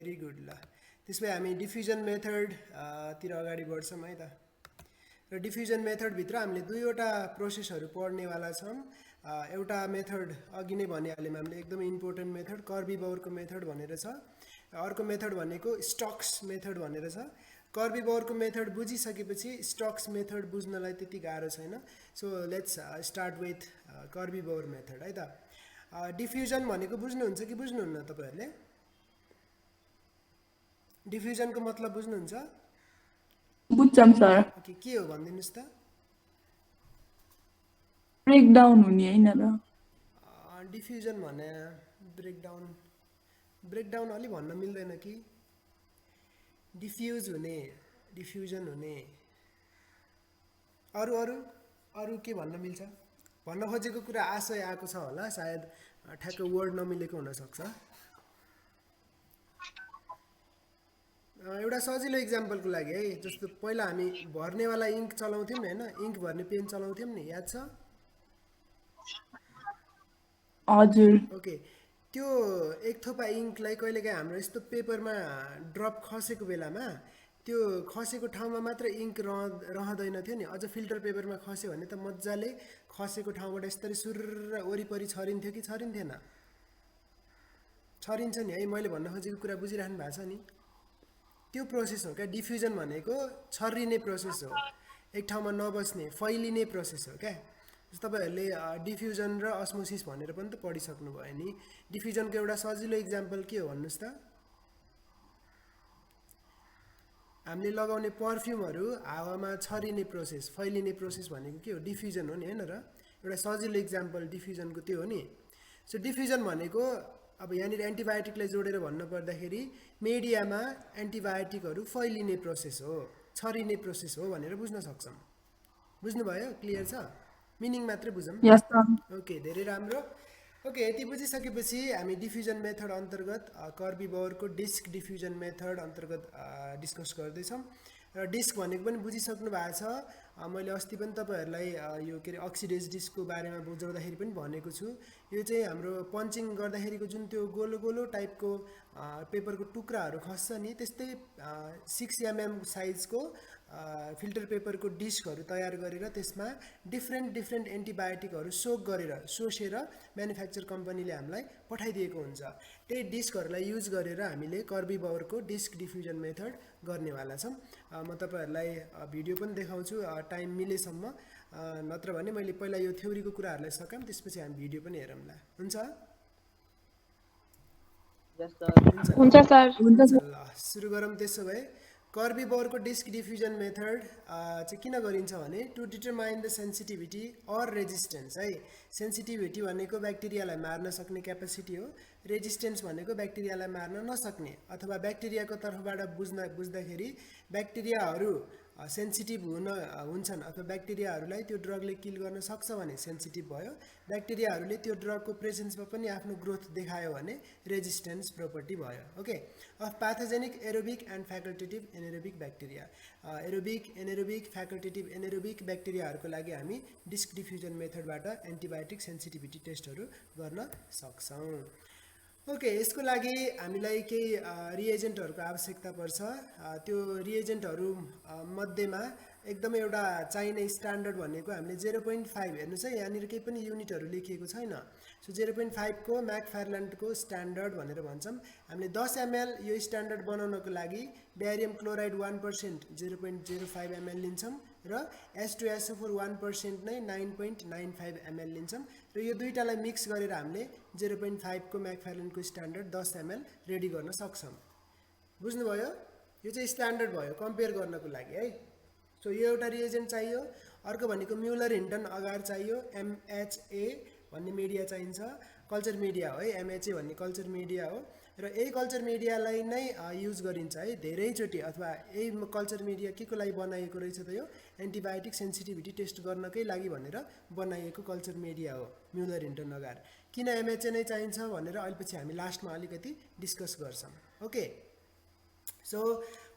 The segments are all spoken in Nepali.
भेरी गुड ल त्यसपछि हामी डिफ्युजन मेथड तिर अगाडि बढ्छौँ है त र डिफ्युजन मेथडभित्र हामीले दुईवटा प्रोसेसहरू पढ्नेवाला छौँ एउटा मेथड अघि नै भनिहाल्यौँ हामीले एकदमै इम्पोर्टेन्ट मेथड कर्बी बाउरको मेथड भनेर छ अर्को मेथड भनेको स्टक्स मेथड भनेर छ कर्बी बाउरको मेथड बुझिसकेपछि स्टक्स मेथड बुझ्नलाई त्यति गाह्रो छैन so let's start with Kirby Baur method है त डिफ्युजन भनेको बुझ्नुहुन्छ कि बुझ्नुहुन्न तपाईँहरूले डिफ्युजनको मतलब बुझ्नुहुन्छ बुझ्छौँ सर ओके के हो भनिदिनुहोस् त ब्रेकडाउन हुने होइन र डिफ्युजन भने ब्रेकडाउन अलि भन्न मिल्दैन कि डिफ्युजन हुने अरू अरू अरू के भन्न मिल्छ भन्न खोजेको कुरा आशय आएको छ होला सायद ठ्याक्क वर्ड नमिलेको हुनसक्छ एउटा सजिलो इक्जाम्पलको लागि है जस्तो पहिला हामी भर्नेवाला इङ्क चलाउँथ्यौँ नि होइन इङ्क भर्ने पेन चलाउँथ्यौँ नि याद छ हजुर ओके त्यो एक थोपा इङ्कलाई कहिलेकाहीँ हाम्रो यस्तो पेपरमा ड्रप खसेको बेलामा त्यो खसेको ठाउँमा मात्र इङ्क रहँदैन थियो नि अझ फिल्टर पेपरमा खस्यो भने त मजाले खसेको ठाउँबाट यसरी सुर्र वरिपरि छरिन्थ्यो कि छरिन्थेन छरिन्छ नि है मैले भन्न खोजेको कुरा बुझिराख्नु भएको छ नि त्यो प्रोसेस हो क्या डिफ्युजन भनेको छर्रिने प्रोसेस हो एक ठाउँमा नबस्ने फैलिने प्रोसेस हो क्या तपाईँहरूले डिफ्युजन र अस्मोसिस भनेर पनि त पढिसक्नु भयो नि डिफ्युजनको एउटा सजिलो इक्जाम्पल के हो भन्नुहोस् त हामीले लगाउने पर्फ्युमहरू हावामा छरिने प्रोसेस फैलिने प्रोसेस भनेको के हो डिफ्युजन हो नि होइन र एउटा सजिलो इक्जाम्पल डिफ्युजनको त्यो हो नि सो डिफ्युजन भनेको अब यहाँनिर एन्टिबायोटिकलाई जोडेर भन्नु पर्दाखेरि मिडियामा एन्टिबायोटिकहरू फैलिने प्रोसेस हो छरिने प्रोसेस हो भनेर बुझ्न सक्छौँ बुझ्नुभयो क्लियर छ मिनिङ मात्रै बुझौँ यस सर ओके धेरै राम्रो ओके यति बुझिसकेपछि हामी डिफ्युजन मेथड अन्तर्गत कर्बी बाउरको डिस्क डिफ्युजन मेथड अन्तर्गत डिस्कस गर्दैछौँ र डिस्क भनेको पनि बुझिसक्नु भएको छ मैले अस्ति पनि तपाईँहरूलाई यो के अरे अक्सिडेज डिस्कको बारेमा बुझाउँदाखेरि पनि भनेको छु यो चाहिँ हाम्रो पन्चिङ गर्दाखेरिको जुन त्यो गोलो गोलो टाइपको पेपरको टुक्राहरू खस्छ नि त्यस्तै 6 mm साइजको फिल्टर पेपरको डिस्कहरू तयार गरेर त्यसमा डिफ्रेन्ट एन्टिबायोटिकहरू सोसेर म्यानुफ्याक्चर कम्पनीले हामीलाई पठाइदिएको हुन्छ त्यही डिस्कहरूलाई युज गरेर हामीले कर्बी बाउरको डिस्क डिफ्युजन मेथड गर्नेवाला छौँ म तपाईँहरूलाई भिडियो पनि देखाउँछु टाइम मिलेसम्म नत्र भने मैले पहिला यो थ्योरीको कुराहरूलाई सकाम त्यसपछि हामी भिडियो पनि हेरौँला हुन्छ हुन्छ सर ल सुरु गरौँ त्यसो भए कर्बी बाउरको डिस्क डिफ्युजन मेथड चाहिँ किन गरिन्छ भने to determine the sensitivity or resistance है सेन्सिटिभिटी भनेको ब्याक्टेरियालाई मार्न सक्ने क्यापेसिटी हो रेजिस्टेन्स भनेको ब्याक्टेरियालाई मार्न नसक्ने अथवा ब्याक्टेरियाको तर्फबाट बुझ्दाखेरि ब्याक्टेरियाहरू सेन्सिटिभ हुन्छन् अथवा ब्याक्टेरियाहरूलाई त्यो ड्रगले किल गर्न सक्छ भने सेन्सिटिभ भयो ब्याक्टेरियाहरूले त्यो ड्रगको प्रेजेन्समा पनि आफ्नो ग्रोथ देखायो भने रेजिस्टेन्स प्रोपर्टी भयो okay of pathogenic aerobic and facultative anaerobic bacteria aerobic facultative anaerobic ब्याक्टेरियाहरूको लागि हामी डिस्क डिफ्युजन मेथडबाट एन्टिबायोटिक सेन्सिटिभिटी टेस्टहरू गर्न सक्छौँ ओके यसको लागि हामीलाई केही रिएजेन्टहरूको आवश्यकता पर्छ त्यो रिएजेन्टहरू मध्येमा एकदमै एउटा चाहिने स्ट्यान्डर्ड भनेको हामीले 0.5 हेर्नुहोस् है यहाँनिर केही पनि युनिटहरू लेखिएको छैन सो 0.5 को म्याकफार्ल्यान्डको स्ट्यान्डर्ड भनेर भन्छौँ हामीले 10 ml यो स्ट्यान्डर्ड बनाउनको लागि बेरियम क्लोराइड 1% 0.05 ml लिन्छौँ र H2SO4 1% नै 9.95 ml लिन्छौँ र यो दुईटालाई मिक्स गरेर हामीले 0.5 को म्याकफार्ल्यान्डको स्ट्यान्डर्ड 10 ml रेडी गर्न सक्छौँ बुझ्नुभयो यो चाहिँ स्ट्यान्डर्ड भयो कम्पेयर गर्नको लागि है सो यो एउटा रिएजेन्ट चाहियो अर्को भनेको म्युलर हिन्टन अगार चाहियो MHA भन्ने मिडिया चाहिन्छ कल्चर मिडिया हो है MHA भन्ने कल्चर मिडिया हो र यही कल्चर मिडियालाई नै युज गरिन्छ है धेरैचोटि अथवा यही कल्चर मिडिया के को लागि बनाइएको रहेछ त यो एन्टिबायोटिक सेन्सिटिभिटी टेस्ट गर्नकै लागि भनेर बनाइएको कल्चर मिडिया हो म्युलर हिन्टन अगार किन MHA नै चाहिन्छ भनेर अहिले पछि हामी लास्टमा अलिकति डिस्कस गर्छौँ ओके सो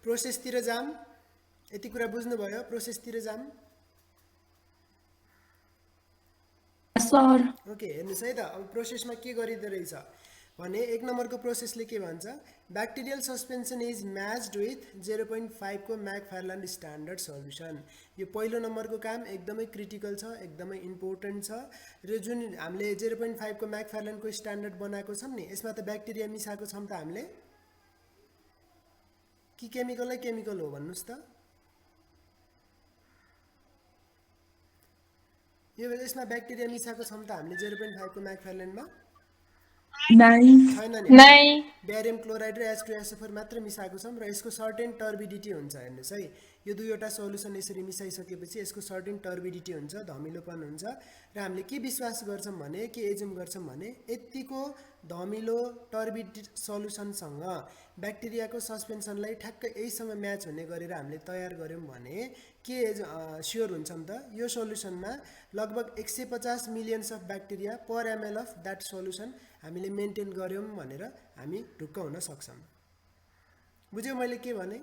प्रोसेसतिर जाम यति कुरा बुझ्नुभयो प्रोसेसतिर जाम सर ओके हेर्नुहोस् है त अब प्रोसेसमा के गरिँदो रहेछ भने 1 नम्बरको प्रोसेसले के भन्छ ब्याक्टेरियल सस्पेन्सन इज म्याच्ड विथ 0.5 को म्याकफार्ल्यान्ड स्ट्यान्डर्ड सल्युसन। यो पहिलो नम्बरको काम एकदमै क्रिटिकल छ, एकदमै इम्पोर्टेन्ट छ र जुन हामीले 0.5 को म्याकफार्ल्यान्डको स्ट्यान्डर्ड बनाएको छौं नि यसमा त ब्याक्टेरिया मिसाएको छौं त हामीले कि केमिकलै केमिकल हो भन्नुस् त। यो यसमा ब्याक्टेरिया मिसाएको छौं त हामीले 0.5 को म्याकफार्ल्यान्डमा नहीं छैन नि। नहीं बेरियम क्लोराइड र H2SO4 मात्र मिसाएको छौं र यसको सर्टेन टर्बिडिटी हुन्छ। हेर्नुस् है यो दुईवटा सोलुसन यसरी मिसाइसकेपछि यसको सर्टेन टर्बिडिटी हुन्छ, धमिलोपन हुन्छ र हामीले के विश्वास गर्छौं भने के एजुम गर्छौं भने यतिको धमिलो टर्बिड सोलुसनसँग ब्याक्टेरियाको सस्पेन्सनलाई ठ्याक्क यहीसँग म्याच हुने गरेर हामीले तयार गर्यौं भने के स्योर हुन्छौं त यो सोलुसनमा लगभग 150 millions of bacteria per ml of that solution हामीले मेन्टेन गर्यौं भनेर हामी ढुक्क हुन सक्छौं। बुझ्यौ मैले के भने?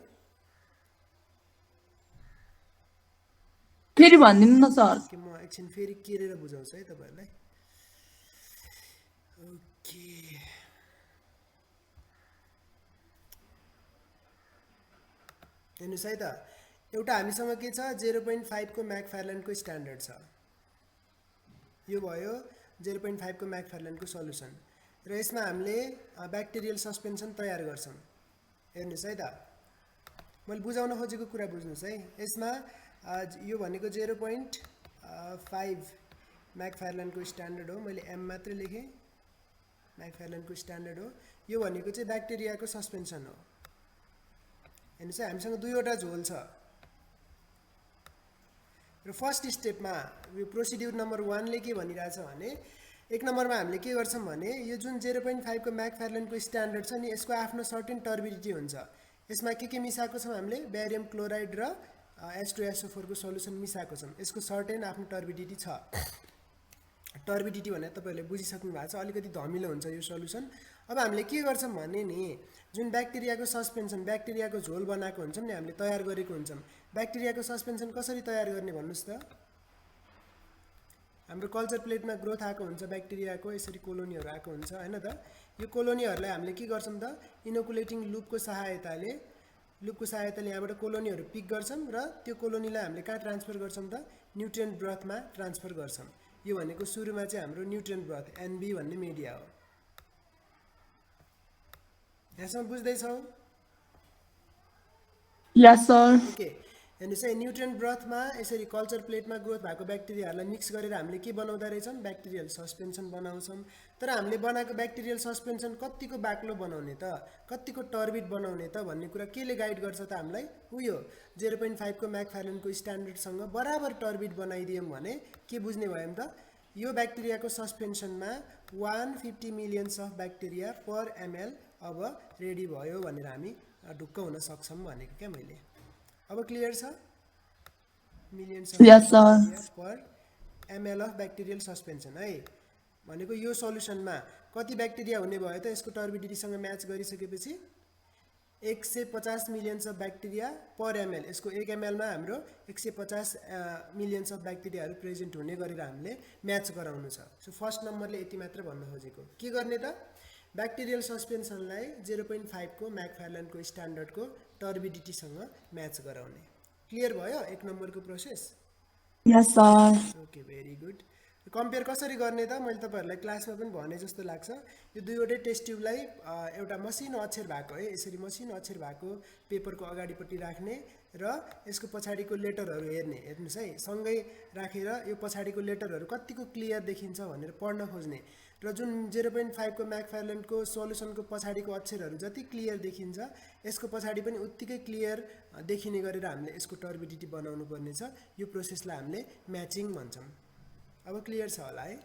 फेरि भनिदिनु न सर। के म एकछिन फेरि केरेर बुझाउँछु है तपाईहरुलाई। ओके हेर्नुस् है त एउटा हामीसँग के छ 0.5 को म्याकफार्ल्यान्डको स्ट्यान्डर्ड छ। यो भयो 0.5 को म्याकफार्ल्यान्डको सल्युसन र यसमा हामीले ब्याक्टेरियल सस्पेन्सन तयार गर्छौं। हेर्नुस् है त मैले बुझाउन खोजेको कुरा बुझ्नुस् है। यसमा यो भनेको 0.5 म्याकफार्ल्यान्डको स्ट्यान्डर्ड हो, मैले m मात्र लेखे। म्याकफार्ल्यान्डको स्ट्यान्डर्ड हो, यो भनेको चाहिँ ब्याक्टेरियाको सस्पेन्सन हो। हेर्नुस् है हामीसँग दुईवटा झोल छ र फर्स्ट स्टेपमा यो प्रोसिड्युर नम्बर 1 ले के भनिरहेछ भने 1 नम्बरमा हामीले के गर्छौं भने यो जुन 0.5 को म्याकफार्ल्यान्डको स्ट्यान्डर्ड छ नि यसको आफ्नो सर्टेन टर्बिडिटी हुन्छ। यसमा के मिसाएको छौं हामीले बेरियम क्लोराइड र H2SO4 को सोलुसन मिसाएको छौं। यसको सर्टेन आफ्नो टर्बिडिटी छ। टर्बिडिटी भने तपाईहरुले बुझिसक्नु भएको छ, अलिकति धमिलो हुन्छ यो सोलुसन। अब हामीले के गर्छौं भने नि जुन ब्याक्टेरियाको सस्पेन्सन ब्याक्टेरियाको झोल बनाएको हुन्छौं नि हामीले तयार गरेको हुन्छौं। ब्याक्टेरियाको सस्पेन्सन कसरी तयार गर्ने भन्नुस् त? हाम्रो कल्चर प्लेटमा ग्रोथ आएको हुन्छ ब्याक्टेरियाको, यसरी कोलोनीहरु आएको हुन्छ हैन त। यो कोलोनीहरुलाई हामीले के गर्छौं त इनोकुलेटिङ लुपको सहायताले यहाँबाट कोलोनीहरु पिक गर्छौं र त्यो कोलोनीलाई हामीले कहाँ ट्रान्सफर गर्छौं त न्युट्रिएन्ट ब्रथमा ट्रान्सफर गर्छौं। यो भनेको सुरुमा चाहिँ हाम्रो न्युट्रिएन्ट ब्रथ NB भन्ने मिडिया हो। यहाँसम्म बुझ्दैछौ? यस सर। ओके हेर्नुस् है न्युट्रिएन्ट ब्रथमा यसरी कल्चर प्लेटमा ग्रोथ भएको ब्याक्टेरियाहरूलाई मिक्स गरेर हामीले के बनाउँदा रहेछौं ब्याक्टेरियल सस्पेन्सन बनाउँछौं। तर हामीले बनाएको ब्याक्टेरियल सस्पेन्सन कतिको बाक्लो बनाउने त कतिको टर्बिड बनाउने त भन्ने कुरा केले गाइड गर्छ त हामीलाई उयो 0.5 को म्याकफार्ल्यान्डको स्ट्यान्डर्डसँग बराबर टर्बिड बनाइदियौं भने के बुझ्ने भयौं त यो ब्याक्टेरियाको सस्पेन्सनमा 150 millions of bacteria per ml अब रेडी भयो भनेर हामी ढुक्क हुन सक्छौं भनेको क्या मैले। अब क्लियर छ? Millions of yes sir. Per ml of bacterial suspension है भनेको यो सोलुसनमा कति ब्याक्टेरिया हुने भयो त यसको टर्बिडिटीसँग म्याच गरिसकेपछि 150 millions of bacteria per ml। यसको 1 ml मा हाम्रो 150 मिलियन्स अफ ब्याक्टेरियाहरु प्रेजेन्ट हुने गरेर हामीले म्याच गराउनु छ। सो फर्स्ट नम्बरले यति मात्र भन्न खोजेको। के गर्ने त ब्याक्टेरियल सस्पेन्सनलाई 0.5 को म्याकफार्ल्यान्डको स्ट्यान्डर्डको टर्बिडिटीसँग म्याच गराउने। क्लियर भयो 1 नम्बरको process? Yes sir. Okay very good. Compare कसरी गर्ने त मैले तपाईहरुलाई क्लासमा पनि भने जस्तो लाग्छ। यो दुईवटै टेस्ट ट्युबलाई एउटा मसिनो अक्षर भएको है यसरी मसिनो अक्षर भएको पेपरको अगाडिपट्टि राख्ने र यसको पछाडीको लेटरहरु हेर्ने। हेर्नुस् है सँगै राखेर यो पछाडीको लेटरहरु कतिको क्लियर देखिन्छ भनेर पढ्न खोज्ने र जुन 0.5 को म्याकफार्ल्यान्डको सोलुसनको पछाडीको अक्षरहरु जति क्लियर देखिन्छ यसको पछाडी पनि उत्तिकै क्लियर देखिने गरेर हामीले यसको टर्बिडिटी बनाउनु पर्ने छ। यो प्रोसेसलाई हामीले म्याचिङ भन्छौं। अब क्लियर छ होला है?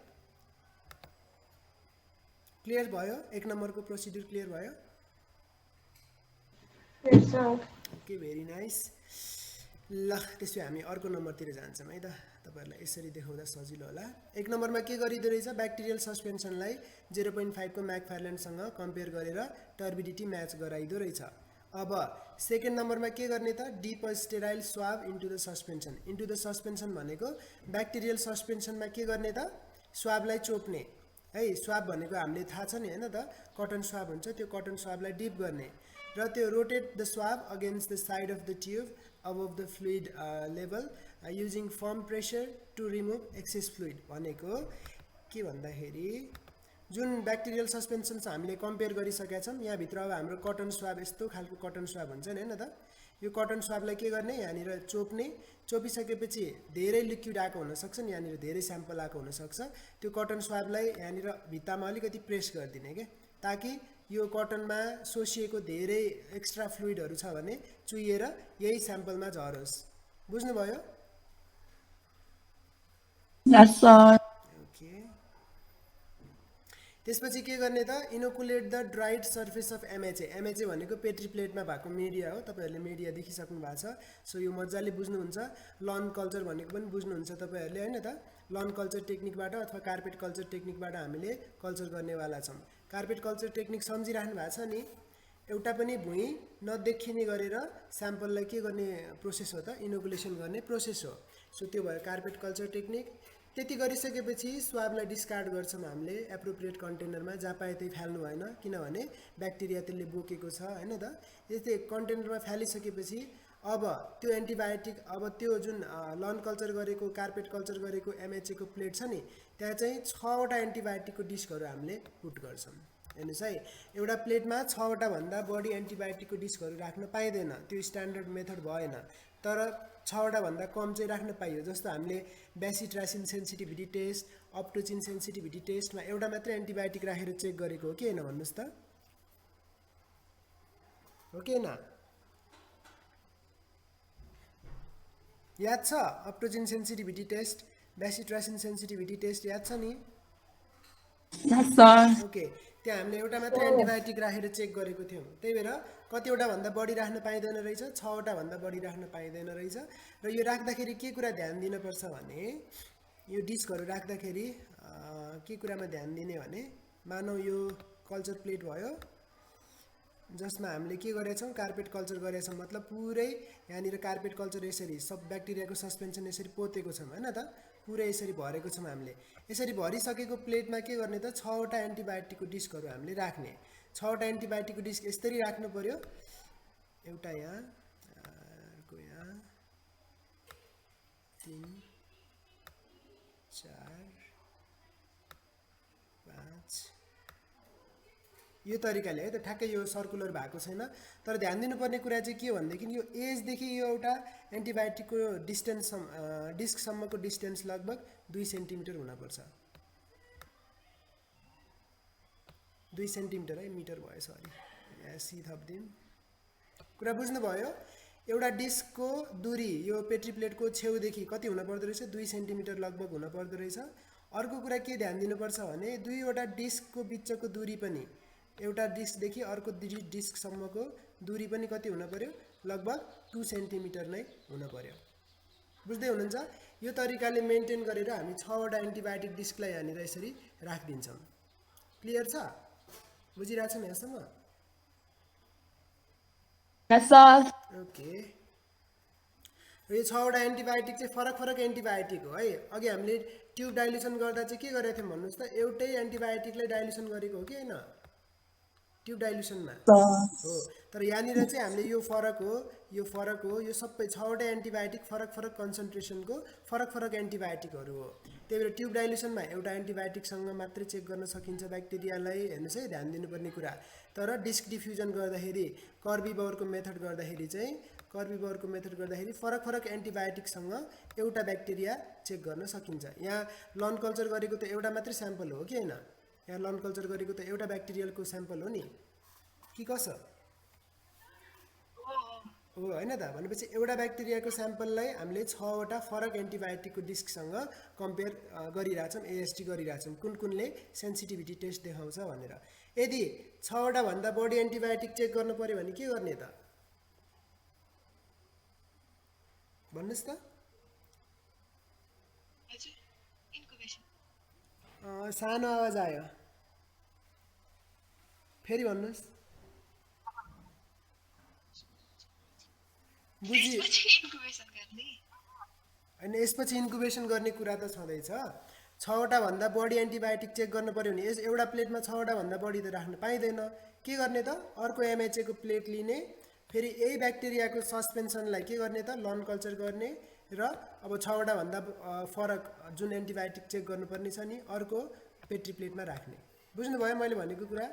क्लियर भयो 1 नम्बरको प्रोसिड्युर क्लियर भयो? यस सर। Okay very nice. ल त्यसो हामी अर्को नम्बरतिर जान्छौं है त। तपाईहरुलाई यसरी देखाउँदा सजिलो होला। 1 नम्बरमा के गरिदै रहेछ ब्याक्टेरियल सस्पेन्सनलाई 0.5 को म्याकफार्ल्यान्डसँग कम्पेयर गरेर टर्बिडिटी म्याच गराइदो रहेछ। अब सेकेन्ड नम्बरमा के गर्ने त deep sterile swab into the suspension. Into the suspension भनेको ब्याक्टेरियल सस्पेन्सनमा के गर्ने त स्वाबलाई चोप्ने है स्वाब भनेको हामीले थाहा छ नि हैन त कटन स्वाब हुन्छ त्यो कटन स्वाबलाई डिप गर्ने र त्यो rotate the swab against the side of the tube above the fluid level using firm pressure to remove excess fluid भनेको के भन्दाखेरि जुन ब्याक्टेरियल सस्पेन्सन हामीले कम्पेयर गरिसकेका छौँ यहाँभित्र अब हाम्रो कटन स्वाब यस्तो खालको कटन स्वाब हुन्छ नि हैन त यो कटन स्वाबलाई के गर्ने यहाँनिर चोप्ने चोपिसकेपछि धेरै लिक्विड आएको हुनसक्छ नि यहाँनिर धेरै स्याम्पल आएको हुनसक्छ त्यो कटन स्वाबलाई यहाँनिर भित्तामा अलिकति प्रेस गरिदिने के ताकि यो कटनमा सोसिएको धेरै एक्स्ट्रा फ्लुइडहरू छ भने चुहिएर यही स्याम्पलमा झरोस् बुझ्नुभयो Yes, sir. ओके त्यसपछि के गर्ने त inoculate the dried surface of MHA MHA भनेको पेट्री प्लेटमा भएको मिडिया हो तपाईँहरूले मिडिया देखिसक्नु भएको छ सो यो मजाले बुझ्नुहुन्छ लन कल्चर भनेको पनि बुझ्नुहुन्छ तपाईँहरूले हैन त लन कल्चर टेक्निकबाट अथवा कार्पेट कल्चर टेक्निकबाट हामीले कल्चर गर्नेवाला छौँ कार्पेट कल्चर टेक्निक सम्झिराख्नु भएको छ नि एउटा पनि भुइँ नदेखिने गरेर स्याम्पललाई के गर्ने प्रोसेस हो त इनोकुलेसन गर्ने प्रोसेस हो सो त्यो भयो कार्पेट कल्चर टेक्निक त्यति गरिसकेपछि स्वाबलाई डिस्कार्ड गर्छौँ हामीले एप्रोप्रिएट कन्टेनरमा जहाँ पाए त्यही फाल्नु भएन किनभने ब्याक्टेरिया त्यसले बोकेको छ हैन त यस्तै कन्टेनरमा फालिसकेपछि अब त्यो एन्टिबायोटिक अब त्यो जुन लन कल्चर गरेको कार्पेट कल्चर गरेको एमएचएको प्लेट छ नि त्यहाँ चाहिँ 6वटा एन्टिबायोटिकको डिस्कहरू हामीले पुट गर्छौँ हेर्नुहोस् है एउटा प्लेटमा 6वटा भन्दा बढी एन्टिबायोटिकको डिस्कहरू राख्न पाइँदैन त्यो स्ट्यान्डर्ड मेथड भएन तर 6वटा भन्दा कम चाहिँ राख्न पाइयो जस्तो हामीले बेसिट्रासिन सेन्सिटिभिटी टेस्ट अप्टोचिन सेन्सिटिभिटी टेस्टमा एउटा मात्रै एन्टिबायोटिक राखेर चेक गरेको हो कि हैन भन्नुहोस् त हो कि हैन याद छ optochin sensitivity test bacitracin sensitivity test याद छ नि Yes, sir. ओके त्यहाँ हामीले एउटा मात्रै एन्टिबायोटिक राखेर चेक गरेको थियौँ त्यही भएर कतिवटा भन्दा बढी राख्न पाइँदैन रहेछ 6वटा भन्दा बढी राख्न पाइँदैन रहेछ र यो राख्दाखेरि के कुरा ध्यान दिनुपर्छ भने यो डिस्कहरू राख्दाखेरि के कुरामा ध्यान दिने भने मानौ यो कल्चर प्लेट भयो जसमा हामीले के गरेछौँ कार्पेट कल्चर गरेछौँ मतलब पुरै यहाँनिर कार्पेट कल्चर यसरी सब ब्याक्टेरियाको सस्पेन्सन यसरी पोतेको छौँ हैन त पुरै यसरी भरेको छौँ हामीले यसरी भरिसकेको प्लेटमा के गर्ने त 6वटा एन्टिबायोटिकको डिस्कहरू हामीले राख्ने 6वटा एन्टिबायोटिकको डिस्क यसरी राख्नु पर्यो एउटा यहाँ अर्को यहाँ 3 4 5 यो तरिकाले है त ठ्याक्कै यो सर्कुलर भएको छैन तर ध्यान दिनुपर्ने कुरा चाहिँ के भनेदेखि यो एजदेखि यो एउटा एन्टिबायोटिकको डिस्टेन्स डिस्कसम्मको डिस्टेन्स लगभग 2 सेन्टिमिटर हुनपर्छ 2 सेन्टिमिटर है मिटर भयो सरी यहाँ सी थप्दिउँ कुरा बुझ्नुभयो एउटा डिस्कको दूरी यो पेट्री प्लेटको छेउदेखि कति हुन पर्दो रहेछ 2 सेन्टिमिटर लगभग हुन पर्दो रहेछ अर्को कुरा के ध्यान दिनुपर्छ भने दुईवटा डिस्कको बिचको दूरी पनि एउटा डिस्कदेखि अर्को डिस्कसम्मको दूरी पनि कति हुन पर्यो लगभग 2 सेन्टिमिटर नै हुन पर्यो बुझ्दै हुनुहुन्छ यो तरिकाले मेन्टेन गरेर हामी 6वटा एन्टिबायोटिक डिस्कलाई यहाँनिर यसरी राखिदिन्छौँ क्लियर छ बुझिरहेको छ नि यहाँसम्म Yes, sir. ओके यो 6वटा एन्टिबायोटिक चाहिँ फरक फरक एन्टिबायोटिक हो है अघि हामीले ट्युब डाइल्युसन गर्दा चाहिँ के गरेको थियौँ भन्नुहोस् त एउटै एन्टिबायोटिकलाई डाइल्युसन गरेको हो कि हैन ट्युब डाइल्युसनमा हो तर यहाँनिर चाहिँ हामीले यो फरक हो यो सबै 6वटा एन्टिबायोटिक फरक फरक कन्सन्ट्रेसनको फरक फरक एन्टिबायोटिकहरू हो त्यही भएर ट्युब डाइल्युसनमा एउटा एन्टिबायोटिकसँग मात्रै चेक गर्न सकिन्छ ब्याक्टेरियालाई हेर्नुहोस् है ध्यान दिनुपर्ने कुरा तर डिस्क डिफ्युजन गर्दाखेरि कर्बी बाउरको मेथड गर्दाखेरि फरक फरक एन्टिबायोटिकसँग एउटा ब्याक्टेरिया चेक गर्न सकिन्छ यहाँ लन कल्चर गरेको त एउटा मात्रै स्याम्पल हो कि हैन यहाँ लन कल्चर गरेको त एउटा ब्याक्टेरियलको स्याम्पल हो नि कि कसो हो हैन त भनेपछि एउटा ब्याक्टेरियाको स्याम्पललाई हामीले 6वटा फरक एन्टिबायोटिकको डिस्कसँग कम्पेयर गरिरहेछौँ एएसटी गरिरहेछौँ कुनले सेन्सिटिभिटी टेस्ट देखाउँछ भनेर यदि 6वटा भन्दा बढी एन्टिबायोटिक चेक गर्नु पर्यो भने के गर्ने त भन्नुहोस् त सानो आवाज आयो फेरि भन्नुहोस् बुझि होइन यसपछि इन्कुबेसन गर्ने कुरा त छँदैछ 6वटा भन्दा बढी एन्टिबायोटिक चेक गर्नु पर्यो भने एउटा प्लेटमा 6वटा भन्दा बढी त राख्न पाइँदैन। के गर्ने त अर्को MHA को प्लेट लिने, फेरि यही ब्याक्टेरियाको सस्पेन्सनलाई के गर्ने त लन कल्चर गर्ने र अब 6वटा भन्दा फरक जुन एन्टिबायोटिक चेक गर्नुपर्ने छ नि अर्को पेट्री प्लेटमा राख्ने। बुझ्नुभयो मैले भनेको कुरा?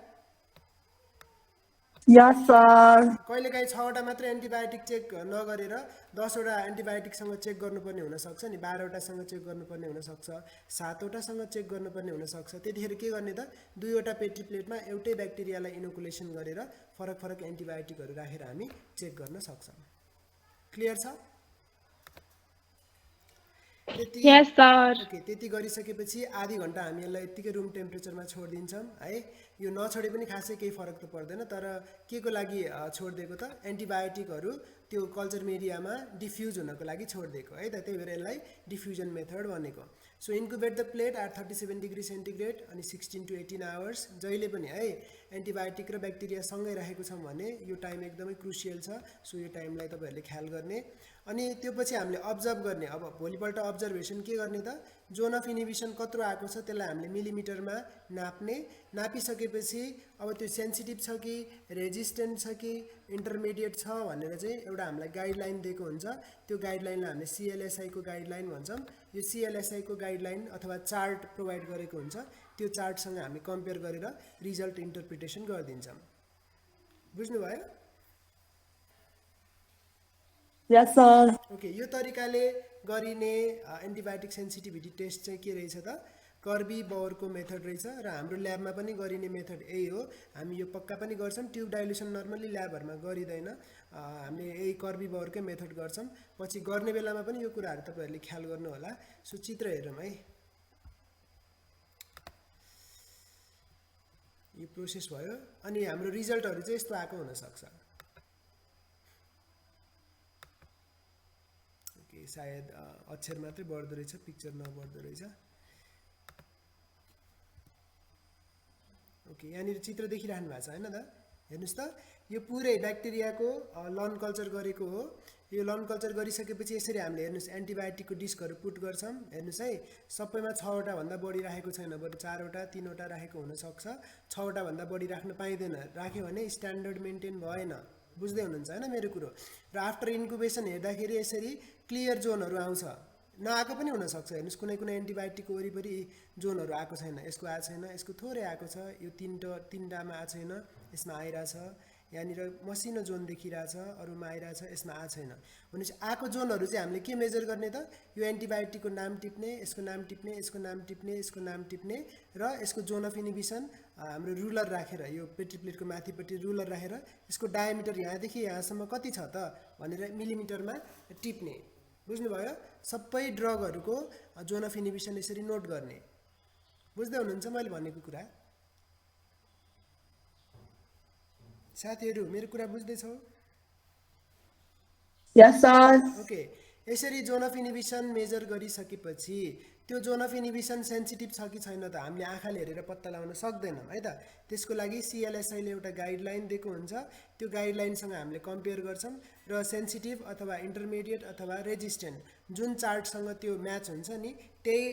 Yes, sir. कहिलेकाहीँ 6वटा मात्र एन्टिबायोटिक चेक नगरेर 10वटा एन्टिबायोटिकसँग चेक गर्नुपर्ने हुनसक्छ नि, 12वटासँग चेक गर्नुपर्ने हुनसक्छ, 7वटासँग चेक गर्नुपर्ने हुनसक्छ। त्यतिखेर के गर्ने त 2वटा पेट्री प्लेटमा एउटै ब्याक्टेरियालाई इनोकुलेसन गरेर फरक फरक एन्टिबायोटिकहरू राखेर हामी चेक गर्न सक्छौँ। क्लियर छ? त्यति Yes, sir. ओके, त्यति गरिसकेपछि आधी घन्टा हामी यसलाई यत्तिकै रुम टेम्परेचरमा छोडिदिन्छौँ है। यो नछोडे पनि खासै केही फरक त पर्दैन, तर के को लागि छोडिदिएको त एन्टिबायोटिकहरू त्यो कल्चर मिडियामा डिफ्युज हुनको लागि छोडिदिएको है त, त्यही भएर यसलाई डिफ्युजन मेथड भनेको। So incubate the plate at 37 degree centigrade अनि 16 to 18 आवर्स। जहिले पनि है एन्टिबायोटिक र ब्याक्टेरिया सँगै राखेको छौँ भने यो टाइम एकदमै क्रुसियल छ। सो यो टाइमलाई तपाईँहरूले ख्याल गर्ने अनि त्यो पछि हामीले अब्जर्भ गर्ने। अब भोलिपल्ट अब्जर्भेसन के गर्ने त जोन अफ इनिबिसन कत्रो आएको छ त्यसलाई हामीले मिलिमिटरमा नाप्ने। नापिसकेपछि अब त्यो सेन्सिटिभ छ कि रेजिस्टेन्ट छ कि इन्टरमिडिएट छ भनेर चाहिँ एउटा हामीलाई गाइडलाइन दिएको हुन्छ। त्यो गाइडलाइनलाई हामीले CLSI को गाइडलाइन भन्छौँ। यो CLSI को गाइडलाइन अथवा चार्ट प्रोभाइड गरेको हुन्छ, त्यो चार्टसँग हामी कम्पेयर गरेर रिजल्ट इन्टरप्रिटेसन गरिदिन्छौँ। बुझ्नुभयो? Yes, sir. ओके, यो तरिकाले गरिने एन्टिबायोटिक सेन्सिटिभिटी टेस्ट चाहिँ के रहेछ त कर्बी बाउरको मेथड रहेछ र हाम्रो ल्याबमा पनि गरिने मेथड यही हो। हामी यो पक्का पनि गर्छौँ, ट्युब डाइल्युसन नर्मली ल्याबहरूमा गरिँदैन, हामीले यही कर्बी बाउरकै मेथड गर्छौँ। पछि गर्ने बेलामा पनि यो कुराहरू तपाईँहरूले ख्याल गर्नु होला। सो चित्र हेरौँ है। यो प्रोसेस भयो अनि हाम्रो रिजल्टहरू चाहिँ यस्तो आएको हुनसक्छ। ओके, सायद अक्षर मात्रै बढ्दो रहेछ, पिक्चर नबढ्दो रहेछ। ओके, यहाँनिर चित्र देखिराख्नु भएको छ होइन त? हेर्नुहोस् त, यो पुरै ब्याक्टेरियाको लन कल्चर गरेको हो। यो लन कल्चर गरिसकेपछि यसरी हामीले हेर्नुहोस् एन्टिबायोटिकको डिस्कहरू पुट गर्छौँ। हेर्नुहोस् है, सबैमा 6वटा भन्दा बढी राखेको छैन, बरु 4वटा 3वटा राखेको हुनसक्छ। 6वटा भन्दा बढी राख्न पाइँदैन, राख्यो भने स्ट्यान्डर्ड मेन्टेन भएन। बुझ्दै हुनुहुन्छ होइन मेरो कुरो? र आफ्टर इन्क्युबेसन हेर्दाखेरि यसरी क्लियर जोनहरू आउँछ, नआएको पनि हुनसक्छ। हेर्नुहोस् कुनै कुनै एन्टिबायोटिकको वरिपरि जोनहरू आएको छैन, यसको आएको छैन, यसको थोरै आएको छ, यो तिनवटामा आएको छैन, यसमा आइरहेछ, यहाँनिर मसिनो जोन देखिरहेछ, अरूमा आइरहेछ, यसमा आएको छैन। भनेपछि आएको जोनहरू चाहिँ हामीले के मेजर गर्ने त यो एन्टिबायोटिकको नाम टिप्ने, यसको नाम टिप्ने, यसको नाम टिप्ने, यसको नाम टिप्ने र यसको जोन अफ इनिबिसन हाम्रो रुलर राखेर यो पेट्री प्लेटको माथिपट्टि रुलर राखेर यसको डायमिटर यहाँदेखि यहाँसम्म कति छ त भनेर मिलिमिटरमा टिप्ने। बुझ्नुभयो? सबै ड्रगहरूको जोन अफ इनिबिसन यसरी नोट गर्ने। बुझ्दै हुनुहुन्छ मैले भनेको कुरा? साथीहरू मेरो कुरा बुझ्दैछौ? Yes, sir. ओके, यसरी जोन अफ इनिबिसन मेजर गरिसकेपछि त्यो जोन अफ इनिबिसन सेन्सिटिभ छ कि छैन त हामीले आँखाले हेरेर पत्ता लगाउन सक्दैनौँ है त। त्यसको लागि CLSI ले एउटा गाइडलाइन दिएको हुन्छ, त्यो गाइडलाइनसँग हामीले कम्पेयर गर्छौँ र सेन्सिटिभ अथवा इन्टरमिडिएट अथवा रेजिस्टेन्ट जुन चार्टसँग त्यो म्याच हुन्छ नि त्यही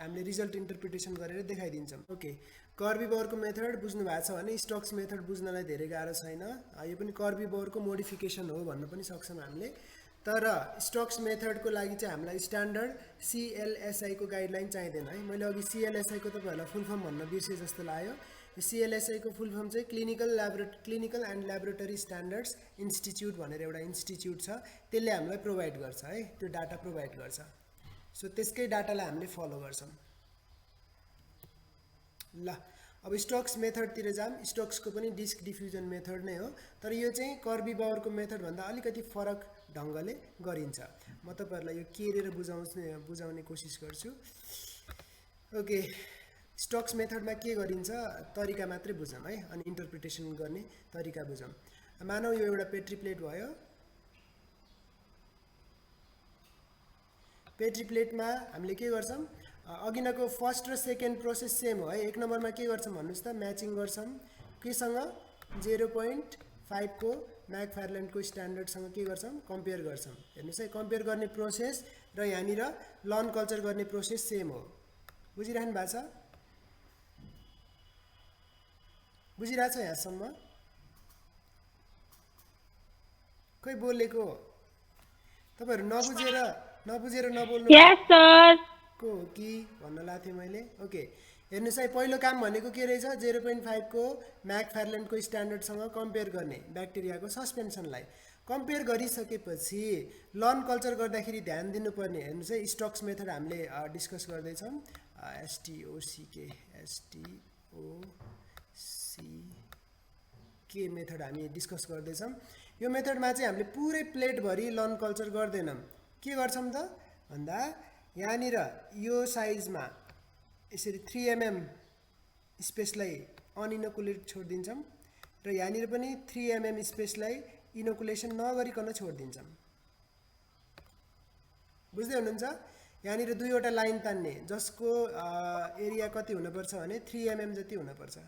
हामीले रिजल्ट इन्टरप्रिटेसन गरेर देखाइदिन्छौँ। ओके, कर्बी बाउरको मेथड बुझ्नु भएको छ भने स्टोक्स मेथड बुझ्नलाई धेरै गाह्रो छैन। यो पनि कर्बी बाउरको मोडिफिकेसन हो भन्न पनि सक्छौँ हामीले। तर स्टोक्स मेथडको लागि चाहिँ हामीलाई स्ट्यान्डर्ड CLSI को गाइडलाइन चाहिँदैन है। मैले अघि CLSI को तपाईँहरूलाई फुल फर्म भन्न बिर्सेँ जस्तो लाग्यो। CLSI को फुल फर्म चाहिँ clinical and laboratory standards institute भनेर एउटा इन्स्टिच्युट छ, त्यसले हामीलाई प्रोभाइड गर्छ है, त्यो डाटा प्रोभाइड गर्छ। सो त्यसकै डाटालाई हामीले फलो गर्छौँ। ल अब स्टोक्स मेथडतिर जाऊँ। स्टोक्सको पनि डिस्क डिफ्युजन मेथड नै हो, तर यो चाहिँ कर्बी बाउरको मेथडभन्दा अलिकति फरक ढङ्गले गरिन्छ। म तपाईँहरूलाई यो केरेर बुझाउने कोसिस गर्छु। ओके, स्टोक्स मेथडमा के गरिन्छ तरिका मात्रै बुझौँ है, अनि इन्टरप्रिटेसन गर्ने तरिका बुझौँ। मानौ यो एउटा पेट्री प्लेट भयो। पेट्री प्लेटमा हामीले के गर्छौँ, अघिनको फर्स्ट र सेकेन्ड प्रोसेस सेम हो है। एक नम्बरमा के गर्छौँ भन्नुहोस् त, म्याचिङ गर्छौँ केसँग 0.5 को म्याकफार्ल्यान्डको स्ट्यान्डर्डसँग के गर्छौँ कम्पेयर गर्छौँ। हेर्नुहोस् है, कम्पेयर गर्ने प्रोसेस र यहाँनिर लन कल्चर गर्ने प्रोसेस सेम हो। बुझिराख्नु भएको छ? बुझिरहेछ यहाँसम्म? खै बोलेको तपाईँहरू नबुझेर नबोल्नु Yes, sir. को हो कि भन्न लाग्थेँ मैले। ओके, हेर्नुहोस् है, पहिलो काम भनेको के रहेछ? 0.5 को म्याकफार्ल्यान्डको स्ट्यान्डर्डसँग कम्पेयर गर्ने ब्याक्टेरियाको सस्पेन्सनलाई। कम्पेयर गरिसकेपछि लर्न कल्चर गर्दाखेरि ध्यान दिनुपर्ने, हेर्नुहोस् है, स्टोक्स मेथड हामीले डिस्कस गर्दैछौँ। STOCK मेथड हामी डिस्कस गर्दैछौँ। यो मेथडमा चाहिँ हामीले पुरै प्लेटभरि लर्न कल्चर गर्दैनौँ। के गर्छौँ त भन्दा यहाँनिर यो साइजमा यसरी 3 mm स्पेसलाई अनइनोकुलेट छोडिदिन्छौँ र यहाँनिर पनि 3 mm स्पेसलाई इनोकुलेसन नगरिकन छोडिदिन्छौँ। बुझ्दै हुनुहुन्छ? यहाँनिर दुईवटा लाइन तान्ने जसको एरिया कति हुनुपर्छ भने 3 mm जति हुनुपर्छ।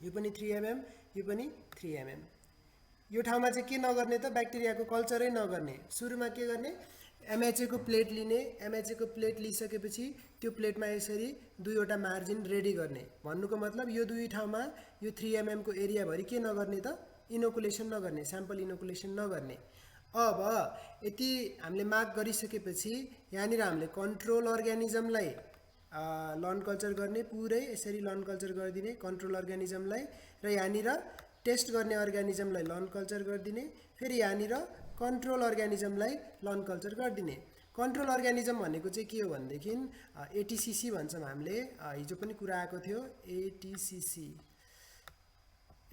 यो पनि 3 mm, यो पनि 3 mm। यो ठाउँमा चाहिँ के नगर्ने त? ब्याक्टेरियाको कल्चरै नगर्ने। सुरुमा के गर्ने? MHA को प्लेट लिने। MHA को प्लेट लिइसकेपछि त्यो प्लेटमा यसरी दुईवटा मार्जिन रेडी गर्ने। भन्नुको मतलब यो दुई ठाउँमा यो 3 mm को एरियाभरि के नगर्ने त? इनोकुलेसन नगर्ने, स्याम्पल इनोकुलेसन नगर्ने। अब यति हामीले मार्क गरिसकेपछि यहाँनिर हामीले कन्ट्रोल अर्ग्यानिजमलाई लर्न कल्चर गर्ने, पुरै यसरी लर्न कल्चर गरिदिने कन्ट्रोल अर्ग्यानिजमलाई, र यहाँनिर टेस्ट गर्ने अर्ग्यानिजमलाई लर्न कल्चर गरिदिने, फेरि यहाँनिर कन्ट्रोल अर्ग्यानिजमलाई लर्न कल्चर गरिदिने। कन्ट्रोल अर्ग्यानिजम भनेको चाहिँ के हो भनेदेखि ATCC भन्छौँ हामीले। हिजो पनि कुरा आएको थियो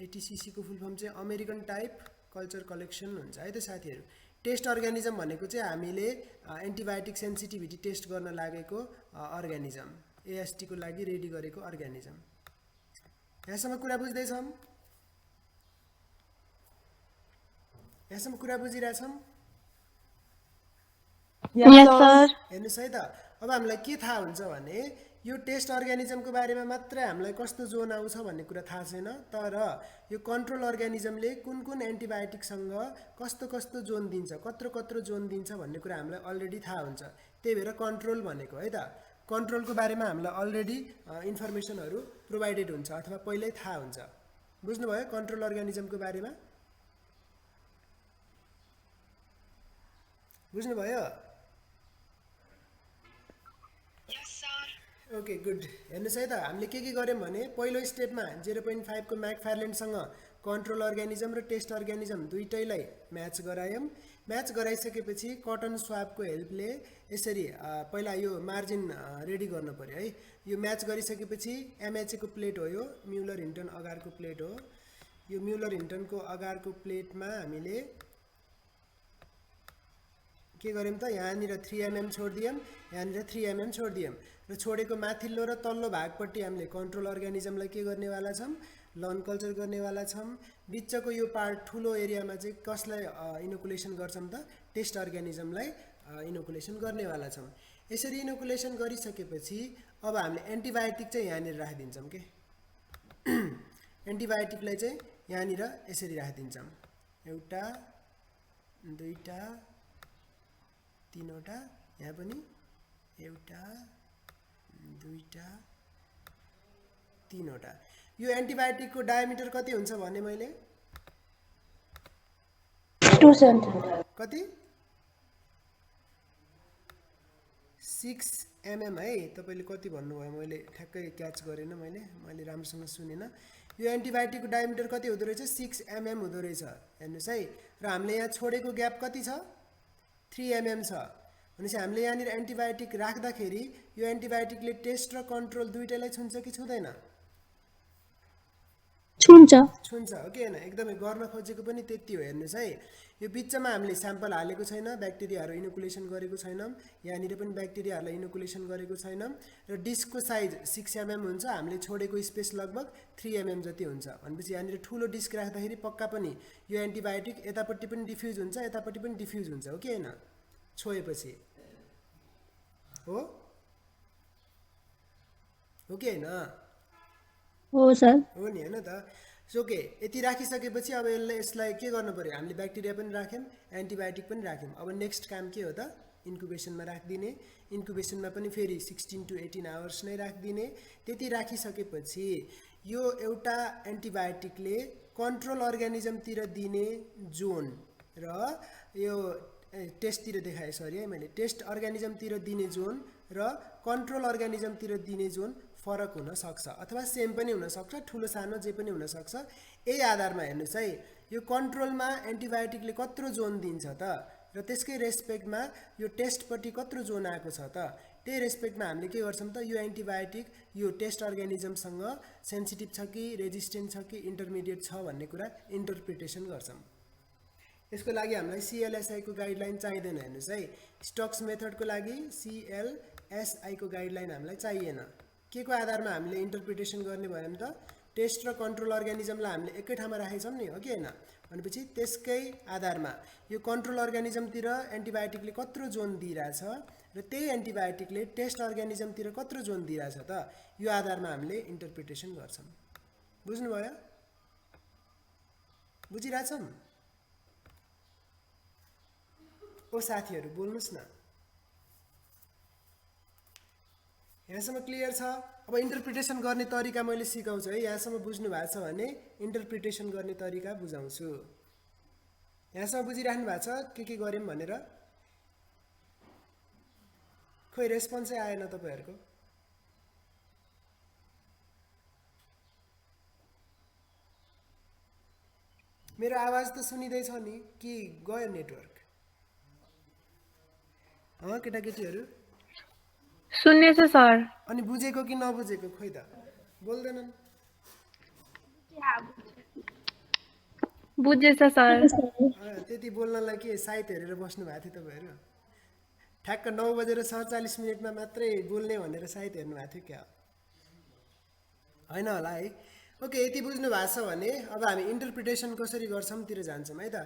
ATCC को फुल फर्म चाहिँ अमेरिकन टाइप कल्चर कलेक्सन हुन्छ है त साथीहरू। टेस्ट अर्ग्यानिजम भनेको चाहिँ हामीले एन्टिबायोटिक सेन्सिटिभिटी टेस्ट गर्न लागेको अर्ग्यानिजम, AST को लागि रेडी गरेको अर्ग्यानिजम। यहाँसम्म कुरा बुझ्दैछौँ? यहाँसम्म कुरा बुझिरहेछौँ? Yes, sir. हेर्नुहोस् है त, अब हामीलाई के थाहा हुन्छ भने यो टेस्ट अर्ग्यानिजमको बारेमा मात्रै हामीलाई कस्तो जोन आउँछ भन्ने कुरा थाहा छैन, तर यो कन्ट्रोल अर्ग्यानिजमले कुन कुन एन्टिबायोटिकसँग कस्तो कस्तो जोन दिन्छ, कत्रो जोन दिन्छ भन्ने कुरा हामीलाई अलरेडी थाहा हुन्छ। त्यही भएर कन्ट्रोल भनेको है त। कन्ट्रोलको बारेमा हामीलाई अलरेडी इन्फर्मेसनहरू प्रोभाइडेड हुन्छ अथवा पहिल्यै थाहा हुन्छ। बुझ्नुभयो कन्ट्रोल अर्ग्यानिजमको बारेमा? बुझ्नुभयो? Okay, good. हेर्नुहोस् है त, हामीले के गर्यौँ भने पहिलो स्टेपमा 0.5 को म्याकफार्ल्यान्डसँग कन्ट्रोल अर्ग्यानिजम र टेस्ट अर्ग्यानिजम दुईटैलाई म्याच गरायौँ। म्याच गराइसकेपछि कटन स्वाबको हेल्पले यसरी पहिला यो मार्जिन रेडी गर्नु पर्यो है। यो म्याच गरिसकेपछि MHA को प्लेट हो, यो म्युलर हिन्टन अगारको प्लेट हो। यो म्युलर हिन्टनको अगारको प्लेटमा हामीले के गर्यौँ त? यहाँनिर 3 mm छोडिदियौँ, यहाँनिर 3 mm छोडिदियौँ, र छोडेको माथिल्लो र तल्लो भागपट्टि हामीले कन्ट्रोल अर्ग्यानिजमलाई के गर्नेवाला छौँ? लर्न कल्चर गर्नेवाला छौँ। बिचको यो पार्ट ठुलो एरियामा चाहिँ कसलाई इनोकुलेसन गर्छौँ त? टेस्ट अर्ग्यानिजमलाई इनोकुलेसन गर्नेवाला छौँ। यसरी इनोकुलेसन गरिसकेपछि अब हामीले एन्टिबायोटिक चाहिँ यहाँनिर राखिदिन्छौँ के। एन्टिबायोटिकलाई चाहिँ यहाँनिर यसरी राखिदिन्छौँ। एउटा, दुईटा, तीनवटा, यहाँ पनि एउटा, दुईटा, तीनवटा। यो एन्टिबायोटिकको डायमिटर कति हुन्छ भने मैले 2 cm. कति? 6 mm है। तपाईँले कति भन्नुभयो मैले ठ्याक्कै क्याच गरेन, मैले राम्रोसँग सुनेन। यो एन्टिबायोटिकको डायमिटर कति हुँदो रहेछ? 6 mm हुँदो रहेछ। हेर्नुहोस् है, र हामीले यहाँ छोडेको ग्याप कति छ? 3 mm छ। भनेपछि हामीले यहाँनिर एन्टिबायोटिक राख्दाखेरि यो एन्टिबायोटिकले टेस्ट र कन्ट्रोल दुईटैलाई छुन्छ कि छुँदैन? छुन्छ। हो कि होइन? एकदमै गर्न खोजेको पनि त्यति हो। हेर्नुहोस् है, यो बिचमा हामीले स्याम्पल हालेको छैन, ब्याक्टेरियाहरू इनोकुलेसन गरेको छैनौँ, यहाँनिर पनि ब्याक्टेरियाहरूलाई इनोकुलेसन गरेको छैनौँ, र डिस्कको साइज 6 mm हुन्छ। हामीले छोडेको स्पेस लगभग 3 mm जति हुन्छ। भनेपछि यहाँनिर ठुलो डिस्क राख्दाखेरि पक्का पनि यो एन्टिबायोटिक यतापट्टि पनि डिफ्युज हुन्छ, यतापट्टि पनि डिफ्युज हुन्छ, हो कि होइन? छोएपछि हो कि होइन? हो सर। हो नि, होइन त? ओके, यति राखिसकेपछि अब यसलाई के गर्नु पर्यो? हामीले ब्याक्टेरिया पनि राख्यौँ, एन्टिबायोटिक पनि राख्यौँ। अब नेक्स्ट काम के हो त? इन्क्युबेसनमा राखिदिने, इन्क्युबेसनमा पनि फेरि 16 to 18 आवर्स नै राखिदिने। त्यति राखिसकेपछि यो एउटा एन्टिबायोटिकले कन्ट्रोल अर्गानिजमतिर दिने जोन र यो टेस्टतिर देखाएँ सरी है मैले, टेस्ट अर्गानिजमतिर दिने जोन र कन्ट्रोल अर्गानिजमतिर दिने जोन फरक हुन सक्छ अथवा सेम पनि हुन सक्छ, ठुलो सानो जे पनि हुन सक्छ। यही आधारमा हेर्नुस् है, यो कन्ट्रोलमा एन्टिबायोटिकले कत्रो जोन दिन्छ त र त्यसकै रेस्पेक्टमा यो टेस्टपट्टि कत्रो जोन आएको छ त, त्यही रेस्पेक्टमा हामीले के गर्छौँ त, यो एन्टिबायोटिक यो टेस्ट अर्गानिजमसँग सेन्सिटिभ छ कि रेजिस्टेन्ट छ कि इन्टरमिडिएट छ भन्ने कुरा इन्टरप्रिटेसन गर्छौँ। यसको लागि हामीलाई CLSI को गाइडलाइन चाहिँदैन। हेर्नुहोस् है, स्टोक्स मेथडको लागि CLSI को गाइडलाइन हामीलाई चाहिएन। के को आधारमा हामीले इन्टरप्रिटेसन गर्ने भयो भने त, टेस्ट र कन्ट्रोल अर्गानिजमलाई हामीले एकै ठाउँमा राखेछौँ नि, हो कि होइन? भनेपछि त्यसकै आधारमा यो कन्ट्रोल अर्गानिजमतिर एन्टिबायोटिकले कत्रो जोन दिइरहेछ र त्यही एन्टिबायोटिकले टेस्ट अर्गानिजमतिर कत्रो जोन दिइरहेछ त, यो आधारमा हामीले इन्टरप्रिटेसन गर्छौँ। बुझ्नुभयो? बुझिरहेछौँ? ओ साथीहरू बोल्नुहोस् न, यहाँसम्म क्लियर छ? अब इन्टरप्रिटेसन गर्ने तरिका मैले सिकाउँछु है, यहाँसम्म बुझ्नु भएको छ भने इन्टरप्रिटेसन गर्ने तरिका बुझाउँछु। यहाँसम्म बुझिराख्नु भएको छ के गर्यौँ भनेर? खोइ रेस्पोन्सै आएन तपाईँहरूको। मेरो आवाज त सुनिँदैछ नि कि गयो नेटवर्क? केटाकेटीहरू सुन्ने छ सर। अनि बुझेको कि नबुझेको खोइ त बोल्दैनन्। बुझेछ सर। त्यति बोल्नलाई के साइट हेरेर बस्नु भएको थियो तपाईँहरू? ठ्याक्क 9:47 मा मात्रै बोल्ने भनेर साइट हेर्नु भएको थियो क्या? होइन होला है। ओके, यति बुझ्नु भएको छ भने अब हामी इन्टरप्रिटेसन कसरी गर्छौँ तिर जान्छौँ है त।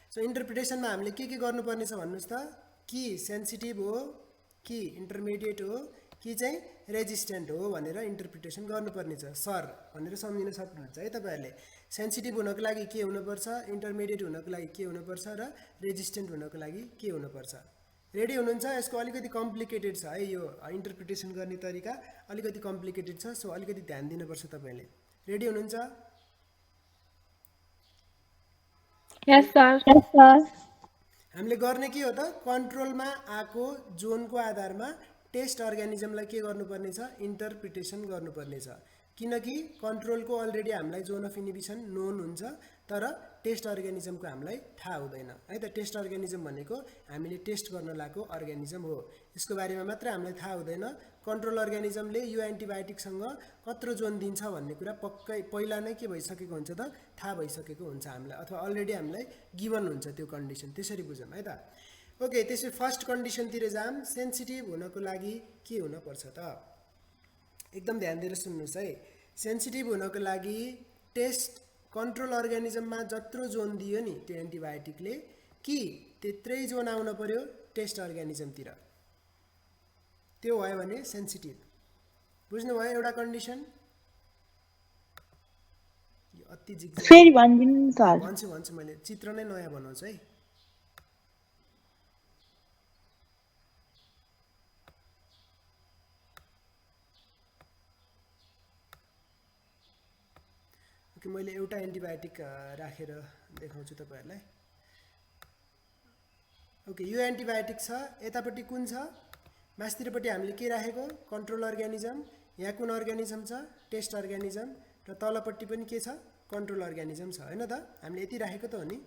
सो इन्टरप्रिटेसनमा हामीले के गर्नुपर्ने छ भन्नुहोस् त, कि सेन्सिटिभ हो कि इन्टरमिडिएट हो कि चाहिँ रेजिस्टेन्ट हो भनेर इन्टरप्रिटेसन गर्नुपर्ने छ सर भनेर सम्झिन सक्नुहुन्छ है तपाईँहरूले। सेन्सिटिभ हुनको लागि के हुनुपर्छ, इन्टरमिडिएट हुनको लागि के हुनुपर्छ र रेजिस्टेन्ट हुनको लागि के हुनुपर्छ। रेडी हुनुहुन्छ? यसको अलिकति कम्प्लिकेटेड छ है, यो इन्टरप्रिटेसन गर्ने तरिका अलिकति कम्प्लिकेटेड छ, सो अलिकति ध्यान दिनुपर्छ तपाईँले। रेडी हुनुहुन्छ? यस सर। यस सर। हामीले गर्ने के हो त, कन्ट्रोलमा आएको जोनको आधारमा टेस्ट अर्गानिजमलाई के गर्नुपर्ने छ, इन्टरप्रिटेसन गर्नुपर्ने छ। किनकि कन्ट्रोलको अलरेडी हामीलाई जोन अफ इनिबिसन नोन हुन्छ, तर टेस्ट अर्गानिजमको हामीलाई थाहा हुँदैन है त। टेस्ट अर्गानिजम भनेको हामीले टेस्ट गर्न लागेको अर्गानिजम हो, यसको बारेमा मात्र हामीलाई थाहा हुँदैन। कन्ट्रोल अर्गानिजमले यो एन्टिबायोटिकसँग कत्रो जोन दिन्छ भन्ने कुरा पक्कै पहिला नै के भइसकेको हुन्छ त, थाहा भइसकेको हुन्छ हामीलाई, अथवा अलरेडी हामीलाई गिभन हुन्छ त्यो कन्डिसन। त्यसरी बुझौँ है त। ओके, त्यसपछि फर्स्ट कन्डिसनतिर जाम। सेन्सिटिभ हुनको लागि के हुनुपर्छ त? एकदम ध्यान दिएर सुन्नुहोस् है। सेन्सिटिभ हुनको लागि टेस्ट कन्ट्रोल अर्गानिजममा जत्रो जोन दियो नि त्यो एन्टिबायोटिकले, कि त्यत्रै जोन आउन पर्यो टेस्ट अर्गानिजमतिर, त्यो भयो भने सेन्सिटिभ। बुझ्नुभयो एउटा कन्डिसन? यो अति जिग्जा फेरि भनिदिनु नि सर। भन्छु मैले, चित्र नै नयाँ बनाउँछु है। ओके, मैले एउटा एन्टिबायोटिक राखेर देखाउँछु तपाईँहरूलाई। ओके, यो एन्टिबायोटिक छ, यतापट्टि कुन छ, मास्तिरपट्टि हामीले के राखेको, कन्ट्रोल अर्गानिजम। यहाँ कुन अर्गानिजम छ, टेस्ट अर्गानिजम, र तलपट्टि पनि के छ, कन्ट्रोल अर्गानिजम छ, होइन त? हामीले यति राखेको त हो नि।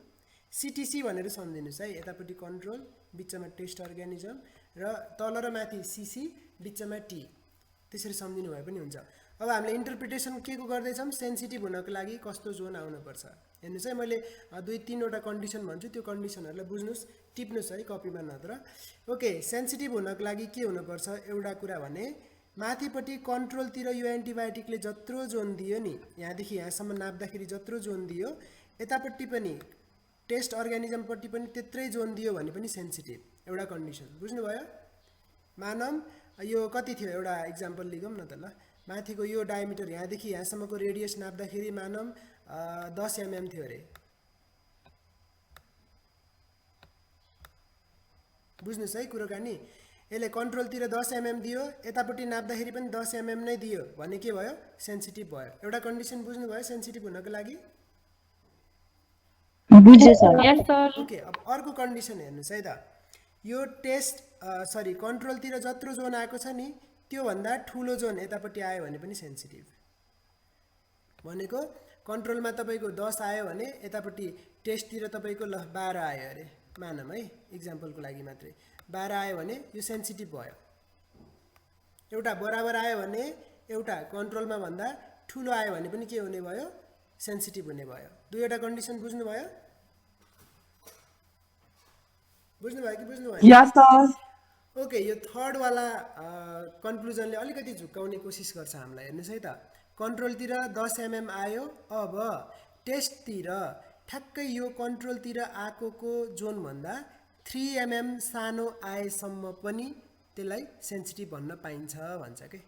CTC भनेर सम्झिनुहोस् है, यतापट्टि कन्ट्रोल, बिचमा टेस्ट अर्गानिजम, र तल र माथि CC, बिचमा T, त्यसरी सम्झिनु भए पनि हुन्छ। अब हामीले इन्टरप्रिटेसन के गर्दैछौँ, सेन्सिटिभ हुनको लागि कस्तो जोन आउनुपर्छ। हेर्नुहोस् है, मैले 2-3वटा कन्डिसन भन्छु, त्यो कन्डिसनहरूलाई बुझ्नुहोस्, टिप्नुहोस् है कपीमा नत्र। ओके, सेन्सिटिभ हुनको लागि के हुनुपर्छ एउटा कुरा भने, माथिपट्टि कन्ट्रोलतिर यो एन्टिबायोटिकले जत्रो जोन दियो नि, यहाँदेखि यहाँसम्म नाप्दाखेरि जत्रो जोन दियो, यतापट्टि पनि टेस्ट अर्गानिजमपट्टि पनि त्यत्रै जोन दियो भने पनि सेन्सिटिभ, एउटा कन्डिसन। बुझ्नुभयो? मानौँ यो कति थियो, एउटा इक्जाम्पल लिगौँ न त ल। माथिको यो डायमिटर यहाँदेखि यहाँसम्मको रेडियस नाप्दाखेरि मानौँ 10 mm थियो अरे। बुझ्नुस् है कुराकानी यसले कन्ट्रोलतिर 10 mm दियो यतापट्टि नाप्दाखेरि पनि 10 mm नै दियो भने के भयो सेन्सिटिभ भयो एउटा कन्डिसन बुझ्नु भयो सेन्सिटिभ हुनको लागि बुझे सर Yes, sir. ओके अब अर्को कन्डिसन हेर्नुस् है त यो टेस्ट कन्ट्रोलतिर जत्रो जोन आएको छ नि त्यो भन्दा ठुलो जोन यतापट्टि आयो भने पनि सेन्सिटिभ भनेको कन्ट्रोलमा तपाईको 10 आयो भने यतापट्टि टेस्टतिर तपाईको ल 12 आयो अरे मानम है एक्जाम्पलको लागि मात्रै 12 आयो भने यो सेन्सिटिभ भयो एउटा बराबर आयो भने एउटा कन्ट्रोलमा भन्दा ठुलो आयो भने पनि के हुने भयो सेन्सिटिभ हुने भयो दुईवटा कन्डिसन बुझ्नु भयो कि बुझ्नु भयो यस सर ओके यो थर्ड वाला कन्क्लुजनले अलिकति झुक्काउने कोसिस गर्छ हामीलाई हेर्नुस् है त कन्ट्रोलतिर 10 mm आयो अब टेस्टतिर ठ्याक्कै यो कन्ट्रोलतिर आएको जोन भन्दा 3 mm सानो आएसम्म पनि त्यसलाई सेन्सिटिभ भन्न पाइन्छ भन्छ के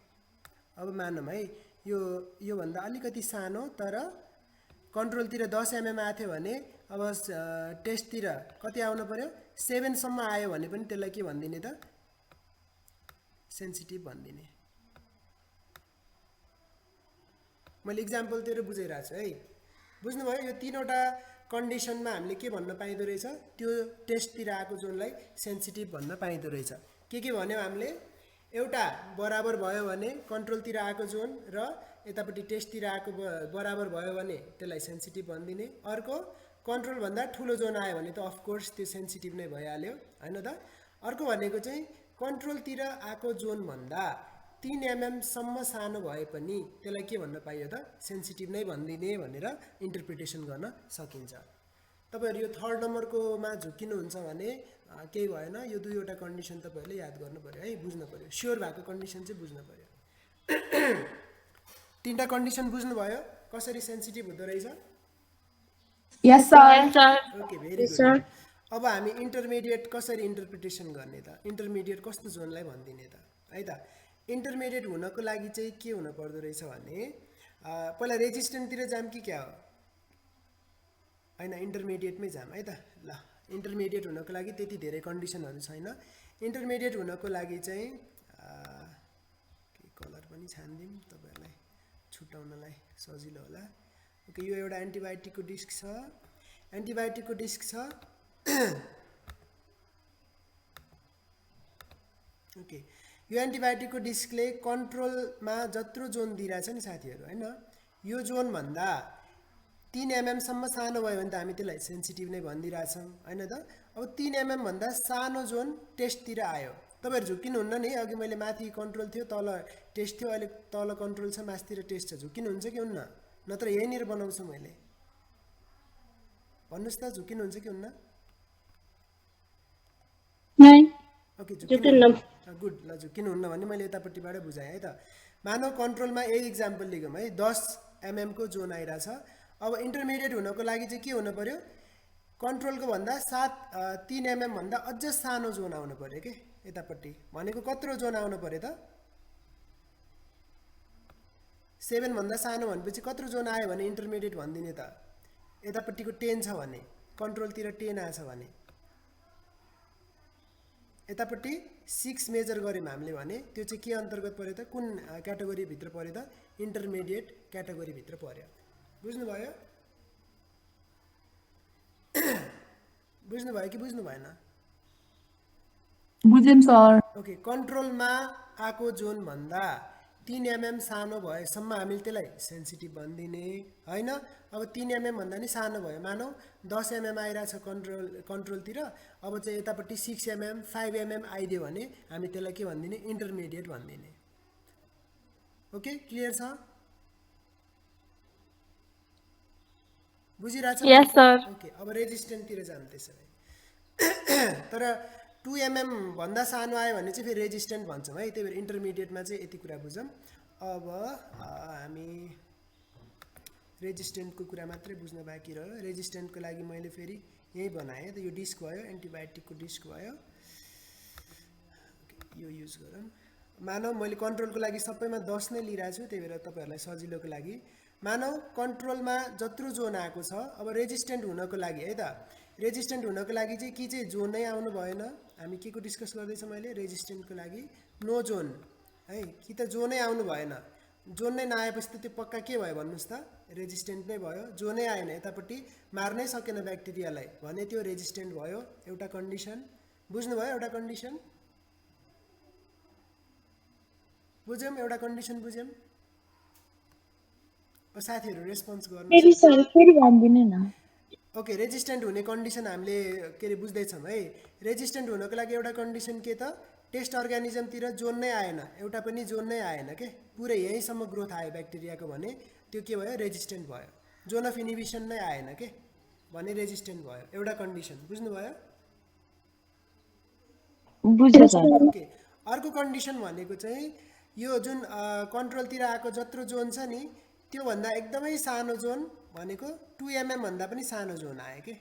अब मानौँ है यो भन्दा अलिकति सानो तर कन्ट्रोलतिर 10 mm आथ्यो भने अब टेस्टतिर कति आउनु पर्यो 7 सम्म आयो भने पनि त्यसलाई के भन्दिने त सेन्सिटिभ भन्दिने मैले इक्जाम्पलतिर बुझाइरहेको छु है बुझ्नुभयो यो तीनवटा कन्डिसनमा हामीले के भन्न पाइदो रहेछ त्यो टेस्टतिर आएको जोनलाई सेन्सिटिभ भन्न पाइदो रहेछ के भन्यौ हामीले एउटा बराबर भयो भने कन्ट्रोलतिर आएको जोन र यतापट्टि टेस्टतिर आएको बराबर भयो भने त्यसलाई सेन्सिटिभ भनिदिने अर्को कन्ट्रोल भन्दा ठुलो जोन आयो भने त अफ कोर्स त्यो सेन्सिटिभ नै भइहाल्यो हैन त अर्को भनेको चाहिँ कन्ट्रोलतिर आएको जोन भन्दा 3 mm सम्म सानो भए पनि त्यसलाई के भन्न पाइयो त सेन्सिटिभ नै भनिदिने भनेर इन्टरप्रिटेसन गर्न सकिन्छ तपाईहरु यो थर्ड नम्बरकोमा झुकिनुहुन्छ भने केही भएन यो दुईवटा कन्डिसन तपाईहरुले याद गर्नु पर्यो है बुझ्नु पर्यो स्योर भएको कन्डिसन चाहिँ बुझ्नु पर्यो तीनटा कन्डिसन बुझ्नु भयो कसरी सेन्सिटिभ हुँदो रहेछ yes sir Yes, sir. Okay very good अब हामी इन्टरमिडिएट कसरी इन्टरप्रिटेसन गर्ने त इन्टरमिडिएट कस्तो जोनलाई भनिदिने त है त इन्टरमिडिएट हुनको लागि चाहिँ के हुन पर्दो रहेछ भने पहिला रेजिस्टेन्सतिर जाम कि क्या हो हैन इन्टरमिडिएटमै जाम है त ल इन्टरमिडिएट हुनको लागि त्यति धेरै कन्डिसनहरु छैन इन्टरमिडिएट हुनको लागि चाहिँ के कलर पनि छान्दिम तपाईहरुलाई छुटाउनलाई सजिलो होला ओके यो एउटा एन्टिबायोटिकको डिस्क छ एन्टिबायोटिकको डिस्क छ ओके यो एन्टिबायोटिकको डिस्कले कन्ट्रोलमा जत्रो जोन दिइराछ नि साथीहरु हैन यो जोन भन्दा 3 mm सम्म सानो भयो भने त हामी त्यसलाई सेन्सिटिभ नै भनिदिइराछौं हैन त अब 3 mm भन्दा सानो जोन टेस्टतिर आयो तपाईहरु झुकिनुहुन्न नि अघि मैले माथि कन्ट्रोल थियो तल टेस्ट थियो अहिले तल कन्ट्रोल छ माथितिर टेस्ट छ झुकिनुहुन्छ कि हुन्न नत्र यहीँनिर बनाउँछु मैले भन्नुस् त झुकिनुहुन्छ कि हुन्न नै ओके झुकिनु गुड ल झुकिनुहुन्न भने मैले यतापट्टिबाट बुझाएँ है त मानव कन्ट्रोलमा यही इक्जाम्पल लिगौँ है 10 mm को जोन आइरहेछ अब इन्टरमिडिएट हुनको लागि चाहिँ के हुनु पर्यो कन्ट्रोलको भन्दा 3 mm भन्दा अझ सानो जोन आउनु पर्यो के यतापट्टि भनेको कत्रो जोन आउनु पर्यो त 7 भन्दा सानो भनेपछि कत्रो जोन आयो भने इन्टरमिडिएट भनिदिने त यतापट्टिको 10 छ भने कन्ट्रोलतिर 10 आछ भने यतापट्टि 6 मेजर गर्यौं हामीले भने त्यो चाहिँ के अन्तर्गत पर्यो त कुन क्याटेगोरी भित्र पर्यो त इन्टरमिडिएट क्याटेगोरी भित्र पर्यो बुझ्नुभयो बुझ्नुभयो कि बुझ्नु भएन बुझेम सर ओके कन्ट्रोलमा आको जोन भन्दा 3 mm सानो भएसम्म हामीले त्यसलाई सेन्सिटिभ भनिदिने हैन अब 3 mm भन्दा नि सानो भयो मानौ 10 mm आइराछ कन्ट्रोलतिर अब चाहिँ यतापट्टि 6 mm 5 mm आइदियो भने हामी त्यसलाई के भनिदिने इन्टरमिडिएट भनिदिने ओके क्लियर छ बुझिराछ Yes, sir. ओके अब रेजिस्टेन्सतिर जाम त्यसैले तर 2 mm भन्दा सानो आयो भने चाहिँ फेरि रेजिस्टेन्ट भन्छौँ है त्यही भएर इन्टरमिडिएटमा चाहिँ यति कुरा बुझौँ अब हामी रेजिस्टेन्टको कुरा मात्रै बुझ्न बाँकी रह्यो रेजिस्टेन्टको लागि मैले फेरि यही बनाएँ त यो डिस्क भयो एन्टिबायोटिकको डिस्क भयो यो युज गरौँ मानौ मैले कन्ट्रोलको लागि सबैमा 10 नै लिइरहेको छु त्यही भएर तपाईहरुलाई सजिलोको लागि मानौ कन्ट्रोलमा जत्रो जोन आएको छ अब रेजिस्टेन्ट हुनको लागि है त रेजिस्टेन्ट हुनको लागि चाहिँ कि चाहिँ जोन नै आउनु भएन, हामी के को डिस्कस गर्दैछौँ अहिले, रेजिस्टेन्टको लागि नो जोन है, कि त जोनै आउनु भएन, जोन नै नआएपछि त त्यो पक्का के भयो भन्नुहोस् त, रेजिस्टेन्ट नै भयो, जोनै आएन यतापट्टि मार्नै सकेन ब्याक्टेरियालाई भने त्यो रेजिस्टेन्ट भयो, एउटा कन्डिसन। बुझ्नुभयो एउटा कन्डिसन, बुझ्यौँ एउटा कन्डिसन बुझ्यौँ। साथीहरू रेस्पोन्स गर्नु। फेरि सर फेरि भनिदिनु न। ओके, रेजिस्टेन्ट हुने कन्डिसन हामीले के अरे बुझ्दैछौँ है। रेजिस्टेन्ट हुनको लागि एउटा कन्डिसन के त, टेस्ट अर्गानिजमतिर जोन नै आएन, एउटा पनि जोन नै आएन के, पुरै यहीँसम्म ग्रोथ आयो ब्याक्टेरियाको भने त्यो के भयो, रेजिस्टेन्ट भयो। जोन अफ इनिबिसन नै आएन के भने रेजिस्टेन्ट भयो, एउटा कन्डिसन। बुझ्नुभयो? बुझ्यो सर। ओके, अर्को कन्डिसन भनेको चाहिँ यो जुन कन्ट्रोलतिर आएको जत्रो जोन छ नि त्योभन्दा एकदमै सानो जोन भनेको 2 mm भन्दा पनि सानो जोन आयो के,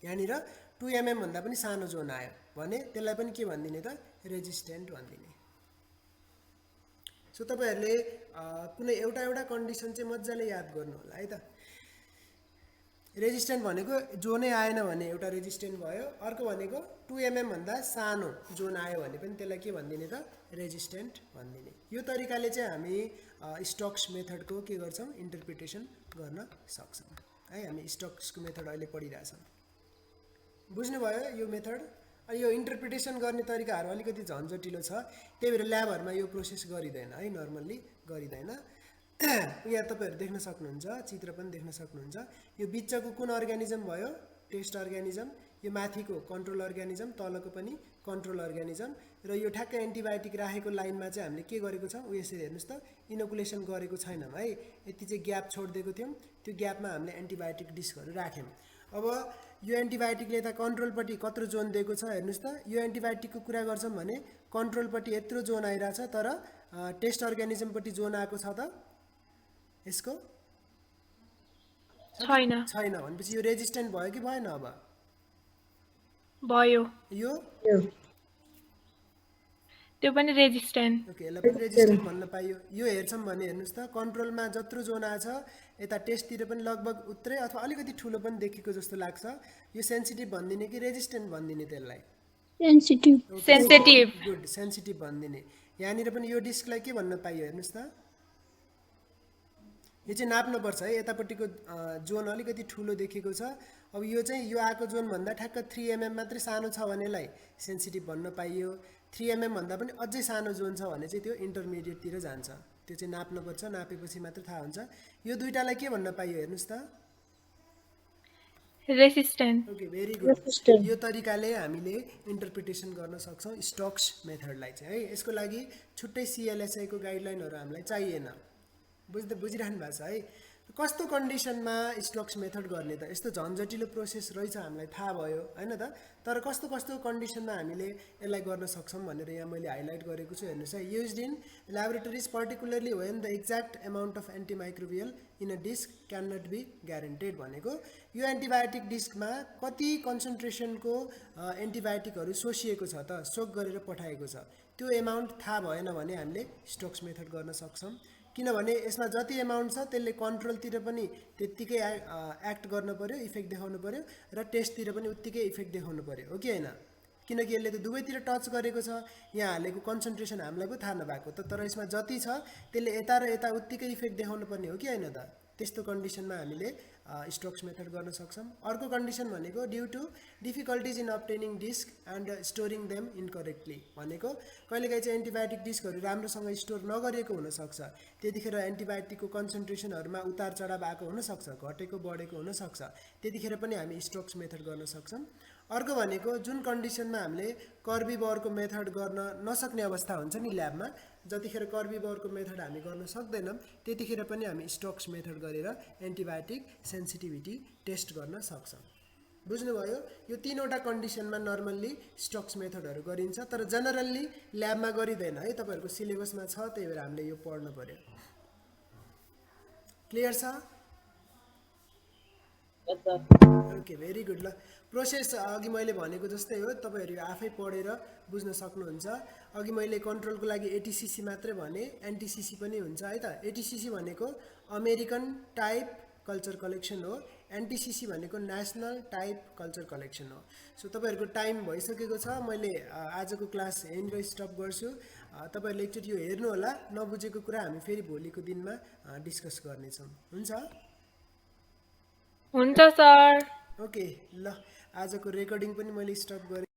यहाँनिर 2 mm भन्दा पनि सानो जोन आयो भने त्यसलाई पनि के भनिदिने त, रेजिस्टेन्ट भनिदिने। सो तपाईँहरूले कुनै एउटा एउटा कन्डिसन चाहिँ मजाले याद गर्नु होला है त। रेजिस्टेन्ट भनेको जोनै आएन भने एउटा रेजिस्टेन्ट भयो, अर्को भनेको 2 mm भन्दा सानो जोन आयो भने पनि त्यसलाई के भनिदिने त, रेजिस्टेन्ट भनिदिने। यो तरिकाले चाहिँ हामी स्टोक्स मेथडको के गर्छौँ, इन्टरप्रिटेसन गर्न सक्छौँ है। हामी स्टोक्सको मेथड अहिले पढिरहेछौँ, बुझ्नुभयो यो मेथड। अनि यो इन्टरप्रिटेसन गर्ने तरिकाहरू अलिकति झन्झटिलो छ, त्यही भएर ल्याबहरूमा यो प्रोसेस गरिँदैन है, नर्मल्ली गरिँदैन। यहाँ तपाईँहरू देख्न सक्नुहुन्छ, चित्र पनि देख्न सक्नुहुन्छ, यो बिचको कुन अर्ग्यानिजम भयो, टेस्ट अर्ग्यानिजम, यो माथिको कन्ट्रोल अर्ग्यानिजम, तलको पनि कन्ट्रोल अर्ग्यानिजम, र यो ठ्याक्क एन्टिबायोटिक राखेको लाइनमा चाहिँ हामीले के गरेको छौँ, यसरी हेर्नुहोस् त, इनोकुलेसन गरेको छैनौँ है, यति चाहिँ ग्याप छोडिदिएको थियौँ, त्यो ग्यापमा हामीले एन्टिबायोटिक डिस्कहरू राख्यौँ। अब यो एन्टिबायोटिकले त कन्ट्रोलपट्टि कत्रो जोन दिएको छ हेर्नुहोस् त, यो एन्टिबायोटिकको कुरा गर्छौँ भने कन्ट्रोलपट्टि यत्रो जोन आइरहेछ, तर टेस्ट अर्ग्यानिजमपट्टि जोन आएको छ त यसको छैन। छैन भनेपछि यो रेजिस्टेन्ट भयो कि भएन? अब भयो, यो त्यो पनि रेजिस्टेन्ट। ओके, यसलाई पनि रेजिस्टेन्ट भन्न पाइयो। यो हेर्छौँ भने हेर्नुहोस् त, कन्ट्रोलमा जत्रो जोन आएछ यता टेस्टतिर पनि लगभग उत्रै अथवा अलिकति ठुलो पनि देखेको जस्तो लाग्छ, यो सेन्सिटिभ भनिदिने कि रेजिस्टेन्ट भनिदिने त्यसलाई? सेन्सिटिभ। सेन्सिटिभ। गुड, सेन्सिटिभ भनिदिने। यहाँनिर पनि यो डिस्कलाई के भन्न पाइयो हेर्नुहोस् त, यो चाहिँ नाप्नुपर्छ है, यतापट्टिको जोन अलिकति ठुलो देखेको छ। अब यो चाहिँ यो आएको जोनभन्दा ठ्याक्क 3 mm मात्रै सानो छ भनेलाई सेन्सिटिभ भन्न पाइयो, 3 mm भन्दा पनि अझै सानो जोन छ भने चाहिँ त्यो इन्टरमिडिएटतिर जान्छ, त्यो चाहिँ नाप्नुपर्छ, नापेपछि मात्रै थाहा हुन्छ। यो दुईटालाई के भन्न पाइयो हेर्नुहोस् त, रेसिस्टेन्ट। Okay, very good. यो तरिकाले हामीले इन्टरप्रिटेसन गर्न सक्छौँ स्टोक्स मेथडलाई चाहिँ है। यसको लागि छुट्टै CLSI को गाइडलाइनहरू हामीलाई चाहिएन, बुझिराख्नु भएको छ है। कस्तो कन्डिसनमा स्टोक्स मेथड गर्ने त, यस्तो झन्झटिलो प्रोसेस रहेछ हामीलाई थाहा भयो होइन त, तर कस्तो कस्तो कन्डिसनमा हामीले यसलाई गर्न सक्छौँ भनेर यहाँ मैले हाइलाइट गरेको छु, हेर्नुहोस् है। Used in laboratories particularly when the exact amount of antimicrobial in a disk can not be guaranteed भनेको यो एन्टिबायोटिक डिस्कमा कति कन्सन्ट्रेसनको एन्टिबायोटिकहरू सोसिएको छ त, सोक गरेर पठाएको छ, त्यो एमाउन्ट थाहा भएन भने हामीले स्टोक्स मेथड गर्न सक्छौँ। किनभने यसमा जति एमाउन्ट छ त्यसले कन्ट्रोलतिर पनि त्यत्तिकै एक्ट गर्न पर्यो, इफेक्ट देखाउनु पर्यो, र टेस्टतिर पनि उत्तिकै इफेक्ट देखाउनु पर्यो, हो कि होइन? किनकि यसले त दुवैतिर टच गरेको छ, यहाँ हालेको कन्सन्ट्रेसन हामीलाई पो थाहा नभएको त, तर यसमा जति छ त्यसले यता र यता उत्तिकै इफेक्ट देखाउनु पर्ने हो कि होइन त? त्यस्तो कन्डिसनमा हामीले स्टोक्स मेथड गर्न सक्छौँ। अर्को कन्डिसन भनेको due to difficulties in obtaining disk and storing them incorrectly भनेको कहिलेकाहीँ चाहिँ एन्टिबायोटिक डिस्कहरू राम्रोसँग स्टोर नगरिएको हुनसक्छ, त्यतिखेर एन्टिबायोटिकको कन्सन्ट्रेसनहरूमा उतार चढाव आएको हुनसक्छ, घटेको बढेको हुनसक्छ, त्यतिखेर पनि हामी स्टोक्स मेथड गर्न सक्छौँ। अर्को भनेको जुन कन्डिसनमा हामीले कर्बीबोरको मेथड गर्न नसक्ने अवस्था हुन्छ नि ल्याबमा, जतिखेर कर्बीबोरको मेथड हामी गर्न सक्दैनौँ त्यतिखेर पनि हामी स्टोक्स मेथड गरेर एन्टिबायोटिक सेन्सिटिभिटी टेस्ट गर्न सक्छौँ। बुझ्नुभयो? यो तीनवटा कन्डिसनमा नर्मल्ली स्टोक्स मेथडहरू गरिन्छ, तर जेनरल्ली ल्याबमा गरिँदैन है, तपाईँहरूको सिलेबसमा छ, त्यही भएर हामीले यो पढ्नु पर्यो। क्लियर छ? Okay, very good. ल, प्रोसेस अघि मैले भनेको जस्तै हो, तपाईँहरू यो आफै पढेर बुझ्न सक्नुहुन्छ। अघि मैले कन्ट्रोलको लागि ATCC मात्रै भने, एनटिसिसी पनि हुन्छ है त। ATCC भनेको अमेरिकन टाइप कल्चर कलेक्सन हो, एनटिसिसी भनेको नेसनल टाइप कल्चर कलेक्सन हो। सो तपाईँहरूको टाइम भइसकेको छ, मैले आजको क्लास यहीँनिर स्टप गर्छु। तपाईँहरूले एकचोटि यो हेर्नु होला, नबुझेको कुरा हामी फेरि भोलिको दिनमा डिस्कस गर्नेछौँ। हुन्छ? हुन्छ सर। ओके, ल आजको रेकर्डिङ पनि मैले स्टप गरेँ।